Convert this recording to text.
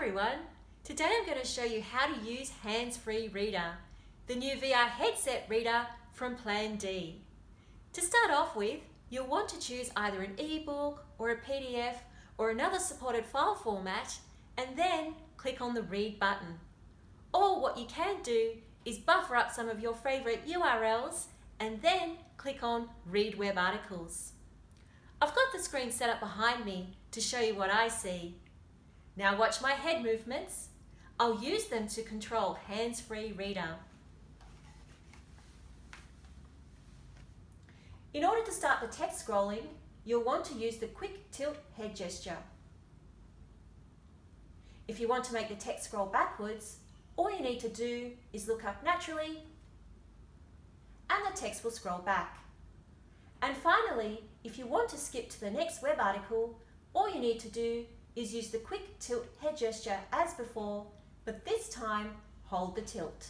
everyone! Today I'm going to show you how to use Hands-Free Reader, the new VR headset reader from Plan D. To start off with, you'll want to choose either an ebook or a PDF or another supported file format and then click on the Read button. Or what you can do is buffer up some of your favourite URLs and then click on Read Web Articles. I've got the screen set up behind me to show you what I see. Now watch my head movements. I'll use them to control Hands-Free Reader. In order to start the text scrolling, you'll want to use the quick tilt head gesture. If you want to make the text scroll backwards, all you need to do is look up naturally and the text will scroll back. And finally, if you want to skip to the next web article, all you need to do is use the quick tilt head gesture as before, but this time hold the tilt.